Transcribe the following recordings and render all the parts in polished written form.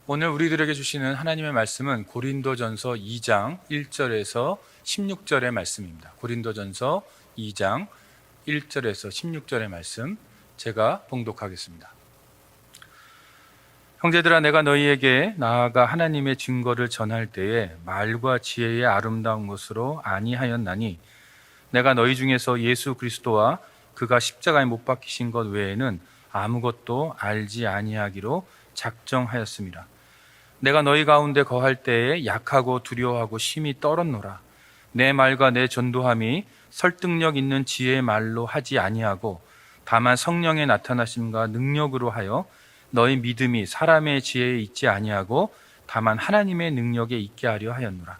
오늘 우리들에게 주시는 하나님의 말씀은 고린도전서 2장 1절에서 16절의 말씀입니다. 고린도전서 2장 1절에서 16절의 말씀 제가 봉독하겠습니다. 형제들아, 내가 너희에게 나아가 하나님의 증거를 전할 때에 말과 지혜의 아름다운 것으로 아니하였나니 내가 너희 중에서 예수 그리스도와 그가 십자가에 못 박히신 것 외에는 아무것도 알지 아니하기로 작정하였습니다. 내가 너희 가운데 거할 때에 약하고 두려워하고 심히 떨었노라. 내 말과 내 전도함이 설득력 있는 지혜의 말로 하지 아니하고 다만 성령의 나타나심과 능력으로 하여 너희 믿음이 사람의 지혜에 있지 아니하고 다만 하나님의 능력에 있게 하려 하였노라.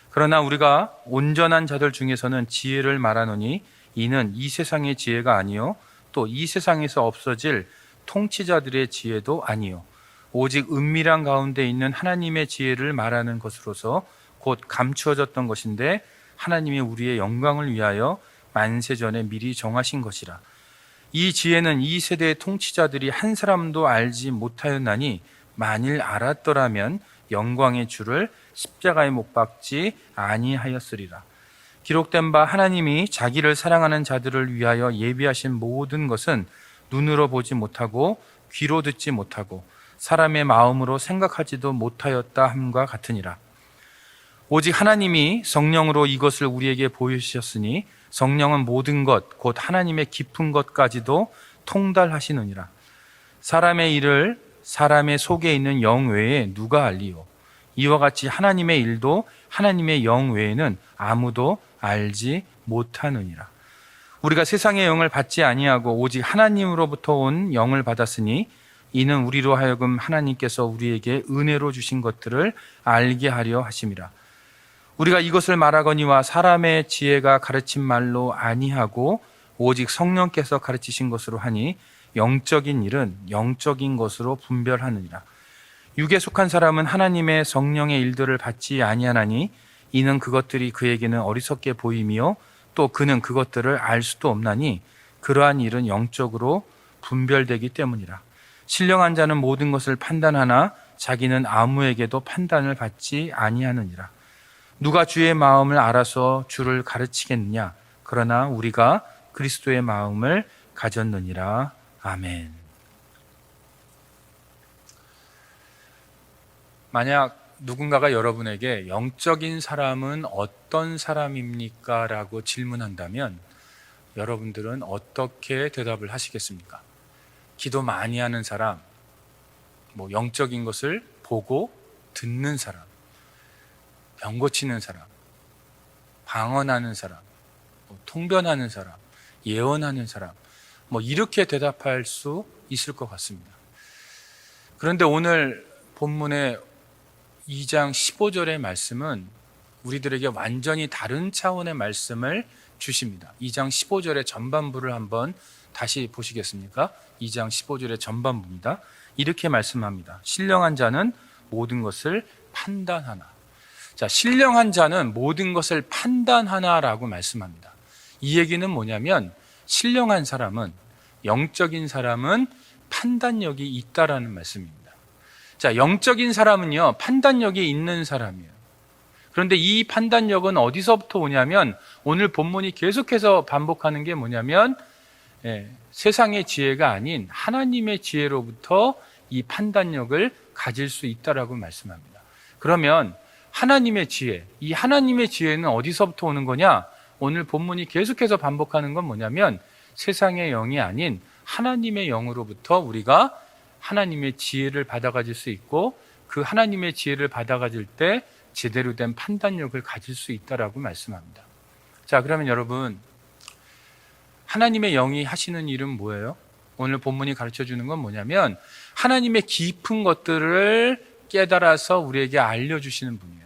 그러나 우리가 온전한 자들 중에서는 지혜를 말하노니 이는 이 세상의 지혜가 아니요 또 이 세상에서 없어질 통치자들의 지혜도 아니요 오직 은밀한 가운데 있는 하나님의 지혜를 말하는 것으로서 곧 감추어졌던 것인데 하나님이 우리의 영광을 위하여 만세전에 미리 정하신 것이라. 이 지혜는 이 세대의 통치자들이 한 사람도 알지 못하였나니 만일 알았더라면 영광의 주를 십자가에 못 박지 아니하였으리라. 기록된 바 하나님이 자기를 사랑하는 자들을 위하여 예비하신 모든 것은 눈으로 보지 못하고 귀로 듣지 못하고 사람의 마음으로 생각하지도 못하였다 함과 같으니라. 오직 하나님이 성령으로 이것을 우리에게 보여주셨으니 성령은 모든 것 곧 하나님의 깊은 것까지도 통달하시느니라. 사람의 일을 사람의 속에 있는 영 외에 누가 알리요? 이와 같이 하나님의 일도 하나님의 영 외에는 아무도 알지 못하느니라. 우리가 세상의 영을 받지 아니하고 오직 하나님으로부터 온 영을 받았으니 이는 우리로 하여금 하나님께서 우리에게 은혜로 주신 것들을 알게 하려 하심이라. 우리가 이것을 말하거니와 사람의 지혜가 가르친 말로 아니하고 오직 성령께서 가르치신 것으로 하니 영적인 일은 영적인 것으로 분별하느니라. 육에 속한 사람은 하나님의 성령의 일들을 받지 아니하나니 이는 그것들이 그에게는 어리석게 보임이요 또 그는 그것들을 알 수도 없나니 그러한 일은 영적으로 분별되기 때문이라. 신령한 자는 모든 것을 판단하나 자기는 아무에게도 판단을 받지 아니하느니라. 누가 주의 마음을 알아서 주를 가르치겠느냐? 그러나 우리가 그리스도의 마음을 가졌느니라. 아멘. 만약 누군가가 여러분에게 영적인 사람은 어떤 사람입니까? 라고 질문한다면 여러분들은 어떻게 대답을 하시겠습니까? 기도 많이 하는 사람, 영적인 것을 보고 듣는 사람, 병 고치는 사람, 방언하는 사람, 통변하는 사람, 예언하는 사람, 이렇게 대답할 수 있을 것 같습니다. 그런데 오늘 본문의 2장 15절의 말씀은 우리들에게 완전히 다른 차원의 말씀을 주십니다. 2장 15절의 전반부를 한번 다시 보시겠습니까? 2장 15절의 전반부입니다. 이렇게 말씀합니다. 신령한 자는 모든 것을 판단하나. 자, 신령한 자는 모든 것을 판단하나라고 말씀합니다. 이 얘기는 뭐냐면 신령한 사람은, 영적인 사람은 판단력이 있다라는 말씀입니다. 자, 영적인 사람은요, 판단력이 있는 사람이에요. 그런데 이 판단력은 어디서부터 오냐면 오늘 본문이 계속해서 반복하는 게 뭐냐면 세상의 지혜가 아닌 하나님의 지혜로부터 이 판단력을 가질 수 있다라고 말씀합니다. 그러면 하나님의 지혜, 이 하나님의 지혜는 어디서부터 오는 거냐? 오늘 본문이 계속해서 반복하는 건 뭐냐면 세상의 영이 아닌 하나님의 영으로부터 우리가 하나님의 지혜를 받아가질 수 있고 그 하나님의 지혜를 받아가질 때 제대로 된 판단력을 가질 수 있다라고 말씀합니다. 자, 그러면 여러분, 하나님의 영이 하시는 일은 뭐예요? 오늘 본문이 가르쳐 주는 건 뭐냐면 하나님의 깊은 것들을 깨달아서 우리에게 알려주시는 분이에요.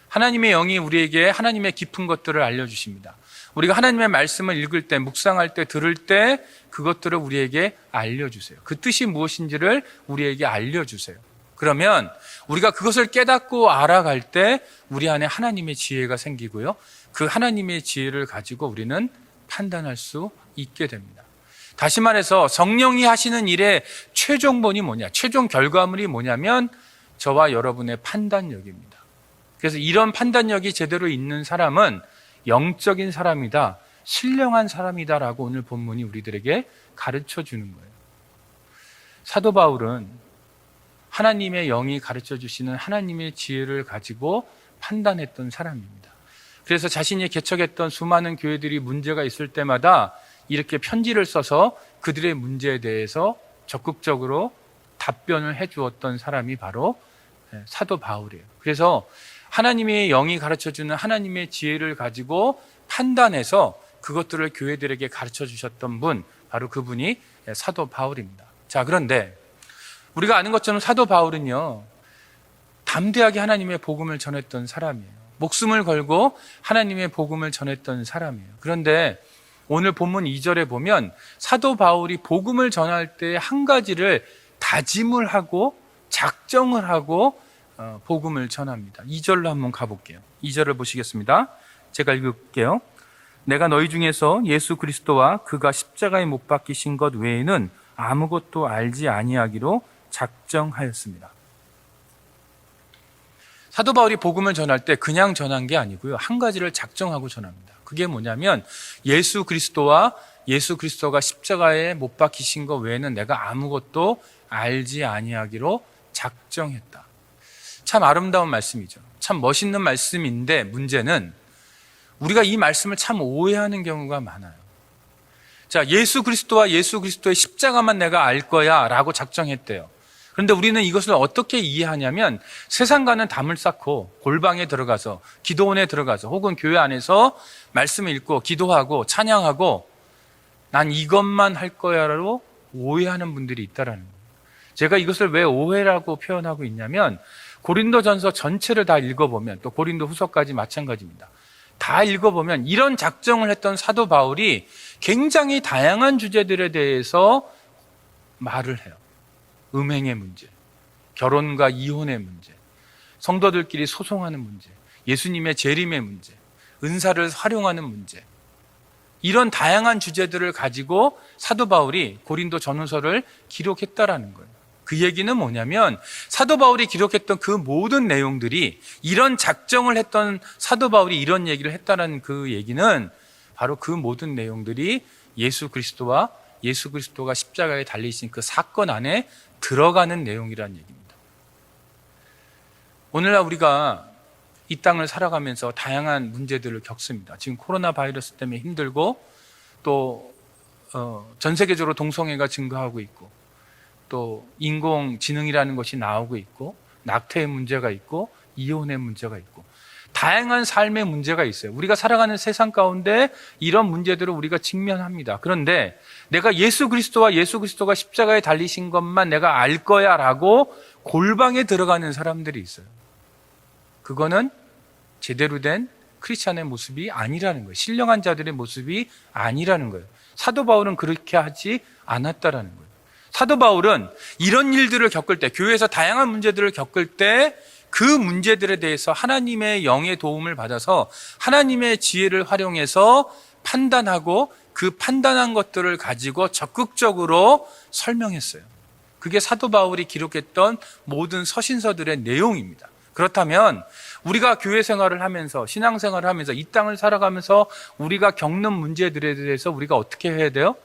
하나님의 영이 우리에게 하나님의 깊은 것들을 알려주십니다. 우리가 하나님의 말씀을 읽을 때, 묵상할 때, 들을 때 그것들을 우리에게 알려주세요. 그 뜻이 무엇인지를 우리에게 알려주세요. 그러면 우리가 그것을 깨닫고 알아갈 때 우리 안에 하나님의 지혜가 생기고요. 그 하나님의 지혜를 가지고 우리는 판단할 수 있게 됩니다. 다시 말해서 성령이 하시는 일의 최종본이 뭐냐, 최종 결과물이 뭐냐면 저와 여러분의 판단력입니다. 그래서 이런 판단력이 제대로 있는 사람은 영적인 사람이다, 신령한 사람이다라고 오늘 본문이 우리들에게 가르쳐 주는 거예요. 사도 바울은 하나님의 영이 가르쳐 주시는 하나님의 지혜를 가지고 판단했던 사람입니다. 그래서 자신이 개척했던 수많은 교회들이 문제가 있을 때마다 이렇게 편지를 써서 그들의 문제에 대해서 적극적으로 답변을 해 주었던 사람이 바로 사도 바울이에요. 그래서 하나님의 영이 가르쳐 주는 하나님의 지혜를 가지고 판단해서 그것들을 교회들에게 가르쳐 주셨던 분, 바로 그분이 사도 바울입니다. 자, 그런데 우리가 아는 것처럼 사도 바울은요, 담대하게 하나님의 복음을 전했던 사람이에요. 목숨을 걸고 하나님의 복음을 전했던 사람이에요. 그런데 오늘 본문 2절에 보면 사도 바울이 복음을 전할 때 한 가지를 다짐을 하고 작정을 하고 복음을 전합니다. 2절로 한번 가볼게요. 2절을 보시겠습니다. 제가 읽을게요. 내가 너희 중에서 예수 그리스도와 그가 십자가에 못 박히신 것 외에는 아무것도 알지 아니하기로 작정하였습니다. 사도 바울이 복음을 전할 때 그냥 전한 게 아니고요, 한 가지를 작정하고 전합니다. 그게 뭐냐면 예수 그리스도와 예수 그리스도가 십자가에 못 박히신 것 외에는 내가 아무것도 알지 아니하기로 작정했다. 참 아름다운 말씀이죠. 참 멋있는 말씀인데 문제는 우리가 이 말씀을 참 오해하는 경우가 많아요. 자, 예수 그리스도와 예수 그리스도의 십자가만 내가 알 거야 라고 작정했대요. 그런데 우리는 이것을 어떻게 이해하냐면 세상과는 담을 쌓고 골방에 들어가서 기도원에 들어가서 혹은 교회 안에서 말씀을 읽고 기도하고 찬양하고 난 이것만 할 거야로 오해하는 분들이 있다라는 거예요. 제가 이것을 왜 오해라고 표현하고 있냐면 고린도전서 전체를 다 읽어보면, 또 고린도 후서까지 마찬가지입니다. 다 읽어보면 이런 작정을 했던 사도 바울이 굉장히 다양한 주제들에 대해서 말을 해요. 음행의 문제, 결혼과 이혼의 문제, 성도들끼리 소송하는 문제, 예수님의 재림의 문제, 은사를 활용하는 문제, 이런 다양한 주제들을 가지고 사도 바울이 고린도 전후서를 기록했다라는 거예요. 그 얘기는 뭐냐면 사도 바울이 기록했던 그 모든 내용들이, 이런 작정을 했던 사도 바울이 이런 얘기를 했다는 그 얘기는 바로 그 모든 내용들이 예수 그리스도와 예수 그리스도가 십자가에 달리신 그 사건 안에 들어가는 내용이라는 얘기입니다. 오늘날 우리가 이 땅을 살아가면서 다양한 문제들을 겪습니다. 지금 코로나 바이러스 때문에 힘들고, 또 전 세계적으로 동성애가 증가하고 있고, 또 인공지능이라는 것이 나오고 있고, 낙태의 문제가 있고, 이혼의 문제가 있고, 다양한 삶의 문제가 있어요. 우리가 살아가는 세상 가운데 이런 문제들을 우리가 직면합니다. 그런데 내가 예수 그리스도와 예수 그리스도가 십자가에 달리신 것만 내가 알 거야 라고 골방에 들어가는 사람들이 있어요. 그거는 제대로 된 크리스찬의 모습이 아니라는 거예요. 신령한 자들의 모습이 아니라는 거예요. 사도 바울은 그렇게 하지 않았다라는 거예요. 사도 바울은 이런 일들을 겪을 때, 교회에서 다양한 문제들을 겪을 때 그 문제들에 대해서 하나님의 영의 도움을 받아서 하나님의 지혜를 활용해서 판단하고 그 판단한 것들을 가지고 적극적으로 설명했어요. 그게 사도 바울이 기록했던 모든 서신서들의 내용입니다. 그렇다면 우리가 교회 생활을 하면서, 신앙 생활을 하면서, 이 땅을 살아가면서 우리가 겪는 문제들에 대해서 우리가 어떻게 해야 돼요?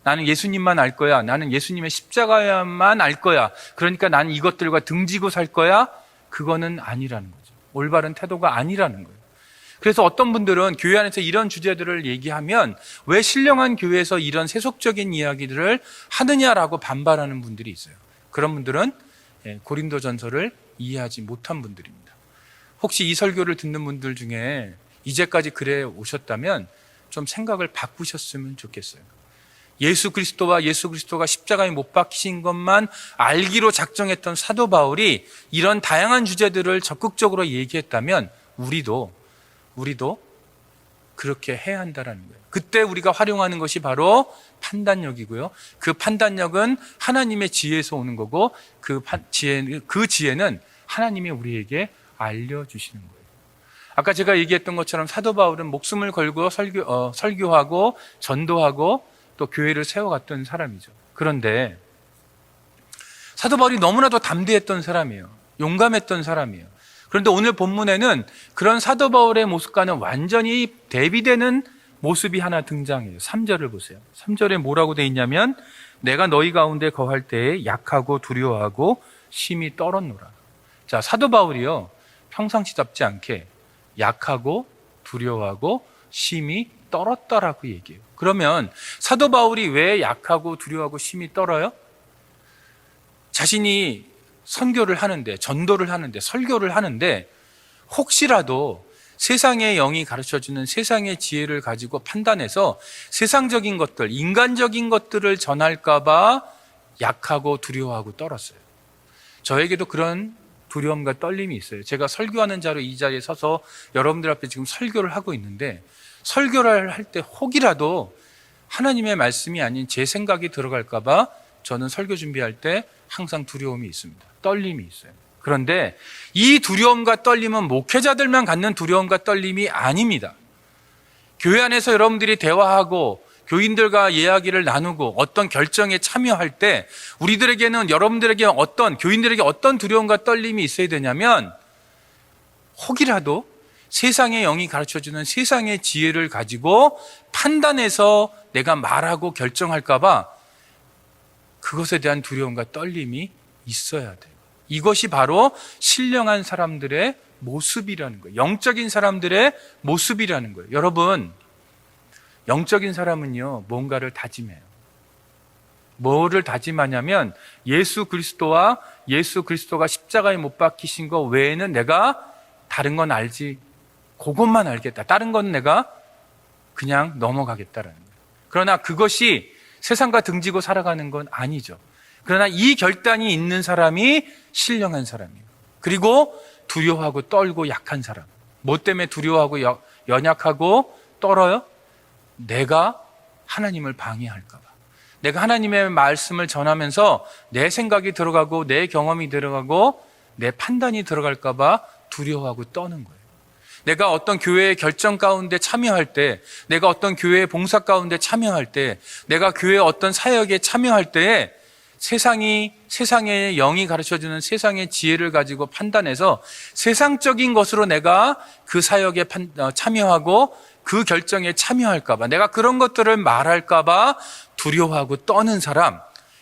나는 예수님만 알 거야, 나는 예수님의 십자가만 알 거야, 그러니까 나는 이것들과 등지고 살 거야, 그거는 아니라는 거죠. 올바른 태도가 아니라는 거예요. 그래서 어떤 분들은 교회 안에서 이런 주제들을 얘기하면 왜 신령한 교회에서 이런 세속적인 이야기들을 하느냐라고 반발하는 분들이 있어요. 그런 분들은 고린도전서를 이해하지 못한 분들입니다. 혹시 이 설교를 듣는 분들 중에 이제까지 그래 오셨다면 좀 생각을 바꾸셨으면 좋겠어요. 예수 그리스도와 예수 그리스도가 십자가에 못 박히신 것만 알기로 작정했던 사도 바울이 이런 다양한 주제들을 적극적으로 얘기했다면 우리도 그렇게 해야 한다는 거예요. 그때 우리가 활용하는 것이 바로 판단력이고요. 그 판단력은 하나님의 지혜에서 오는 거고, 그 지혜는 하나님이 우리에게 알려주시는 거예요. 아까 제가 얘기했던 것처럼 사도 바울은 목숨을 걸고 설교하고 전도하고 또 교회를 세워갔던 사람이죠. 그런데 사도 바울이 너무나도 담대했던 사람이에요. 용감했던 사람이에요. 그런데 오늘 본문에는 그런 사도 바울의 모습과는 완전히 대비되는 모습이 하나 등장해요. 3절을 보세요. 3절에 뭐라고 돼 있냐면 내가 너희 가운데 거할 때에 약하고 두려워하고 심히 떨었노라. 자, 사도 바울이요, 평상시답지 않게 약하고 두려워하고 심히 떨었다라고 얘기해요. 그러면 사도 바울이 왜 약하고 두려워하고 심히 떨어요? 자신이 선교를 하는데, 전도를 하는데, 설교를 하는데 혹시라도 세상의 영이 가르쳐주는 세상의 지혜를 가지고 판단해서 세상적인 것들, 인간적인 것들을 전할까 봐 약하고 두려워하고 떨었어요. 저에게도 그런 두려움과 떨림이 있어요. 제가 설교하는 자로 이 자리에 서서 여러분들 앞에 지금 설교를 하고 있는데, 설교를 할 때 혹이라도 하나님의 말씀이 아닌 제 생각이 들어갈까 봐 저는 설교 준비할 때 항상 두려움이 있습니다. 떨림이 있어요. 그런데 이 두려움과 떨림은 목회자들만 갖는 두려움과 떨림이 아닙니다. 교회 안에서 여러분들이 대화하고 교인들과 이야기를 나누고 어떤 결정에 참여할 때 우리들에게는, 여러분들에게 교인들에게 어떤 두려움과 떨림이 있어야 되냐면, 혹이라도 세상의 영이 가르쳐주는 세상의 지혜를 가지고 판단해서 내가 말하고 결정할까 봐 그것에 대한 두려움과 떨림이 있어야 돼요. 이것이 바로 신령한 사람들의 모습이라는 거예요. 영적인 사람들의 모습이라는 거예요. 여러분, 영적인 사람은요, 뭔가를 다짐해요. 뭐를 다짐하냐면 예수 그리스도와 예수 그리스도가 십자가에 못 박히신 거 외에는 내가 다른 건 알지, 그것만 알겠다. 다른 건 내가 그냥 넘어가겠다라는 거예요. 그러나 그것이 세상과 등지고 살아가는 건 아니죠. 그러나 이 결단이 있는 사람이 신령한 사람이에요. 그리고 두려워하고 떨고 약한 사람. 뭐 때문에 두려워하고 연약하고 떨어요? 내가 하나님을 방해할까 봐. 내가 하나님의 말씀을 전하면서 내 생각이 들어가고 내 경험이 들어가고 내 판단이 들어갈까 봐 두려워하고 떠는 거예요. 내가 어떤 교회의 결정 가운데 참여할 때, 내가 어떤 교회의 봉사 가운데 참여할 때, 내가 교회의 어떤 사역에 참여할 때에 세상의 영이 가르쳐주는 세상의 지혜를 가지고 판단해서 세상적인 것으로 내가 그 사역에 참여하고 그 결정에 참여할까 봐, 내가 그런 것들을 말할까 봐 두려워하고 떠는 사람,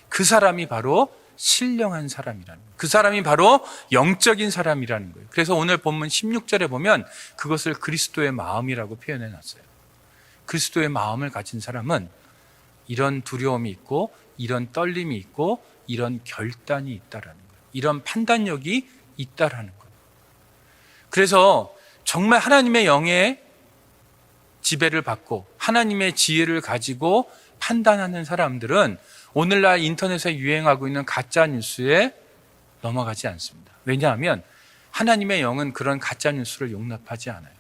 그 사람이 바로 신령한 사람이라는 거예요. 그 사람이 바로 영적인 사람이라는 거예요. 그래서 오늘 본문 16절에 보면 그것을 그리스도의 마음이라고 표현해 놨어요. 그리스도의 마음을 가진 사람은 이런 두려움이 있고 이런 떨림이 있고 이런 결단이 있다라는 거예요. 이런 판단력이 있다라는 거예요. 그래서 정말 하나님의 영의 지배를 받고 하나님의 지혜를 가지고 판단하는 사람들은 오늘날 인터넷에 유행하고 있는 가짜 뉴스에 넘어가지 않습니다. 왜냐하면 하나님의 영은 그런 가짜 뉴스를 용납하지 않아요.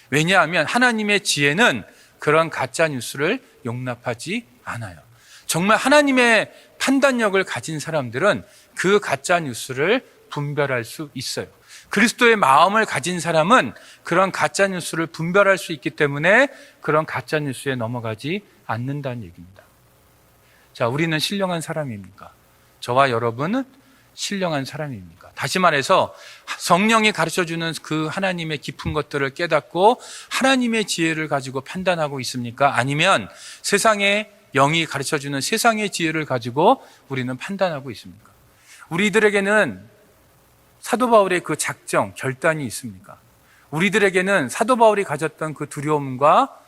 왜냐하면 하나님의 지혜는 그런 가짜 뉴스를 용납하지 않아요. 정말 하나님의 판단력을 가진 사람들은 그 가짜 뉴스를 분별할 수 있어요. 그리스도의 마음을 가진 사람은 그런 가짜 뉴스를 분별할 수 있기 때문에 그런 가짜 뉴스에 넘어가지 않는다는 얘기입니다. 자, 우리는 신령한 사람입니까? 저와 여러분은 신령한 사람입니까? 다시 말해서 성령이 가르쳐주는 그 하나님의 깊은 것들을 깨닫고 하나님의 지혜를 가지고 판단하고 있습니까? 아니면 세상의 영이 가르쳐주는 세상의 지혜를 가지고 우리는 판단하고 있습니까? 우리들에게는 사도 바울의 그 작정, 결단이 있습니까? 우리들에게는 사도 바울이 가졌던 그 두려움과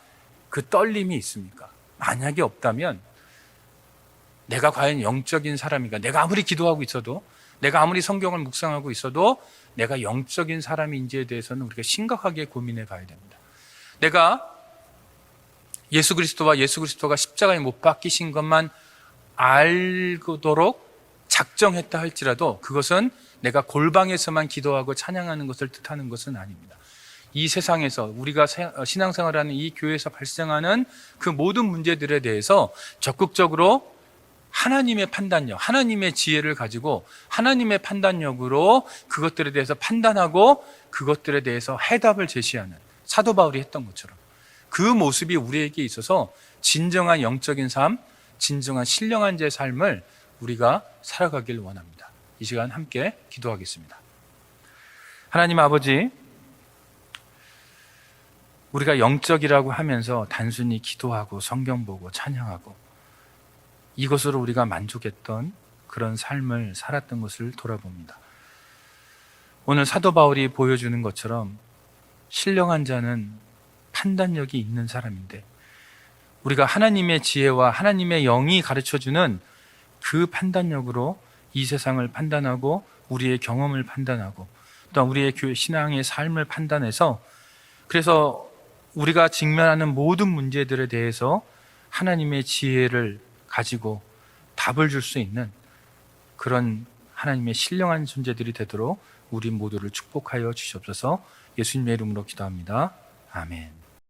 그 떨림이 있습니까? 만약에 없다면 내가 과연 영적인 사람인가? 내가 아무리 기도하고 있어도, 내가 아무리 성경을 묵상하고 있어도 내가 영적인 사람인지에 대해서는 우리가 심각하게 고민해 봐야 됩니다. 내가 예수 그리스도와 예수 그리스도가 십자가에 못 박히신 것만 알도록 작정했다 할지라도 그것은 내가 골방에서만 기도하고 찬양하는 것을 뜻하는 것은 아닙니다. 이 세상에서 우리가 신앙생활하는 이 교회에서 발생하는 그 모든 문제들에 대해서 적극적으로 하나님의 판단력, 하나님의 지혜를 가지고 하나님의 판단력으로 그것들에 대해서 판단하고 그것들에 대해서 해답을 제시하는 사도 바울이 했던 것처럼 그 모습이 우리에게 있어서 진정한 영적인 삶, 진정한 신령한 자의 삶을 우리가 살아가길 원합니다. 이 시간 함께 기도하겠습니다. 하나님 아버지, 우리가 영적이라고 하면서 단순히 기도하고 성경 보고 찬양하고 이것으로 우리가 만족했던 그런 삶을 살았던 것을 돌아봅니다. 오늘 사도 바울이 보여주는 것처럼 신령한 자는 판단력이 있는 사람인데, 우리가 하나님의 지혜와 하나님의 영이 가르쳐주는 그 판단력으로 이 세상을 판단하고 우리의 경험을 판단하고 또한 우리의 교회 신앙의 삶을 판단해서, 그래서 우리가 직면하는 모든 문제들에 대해서 하나님의 지혜를 가지고 답을 줄 수 있는 그런 하나님의 신령한 존재들이 되도록 우리 모두를 축복하여 주시옵소서. 예수님의 이름으로 기도합니다. 아멘.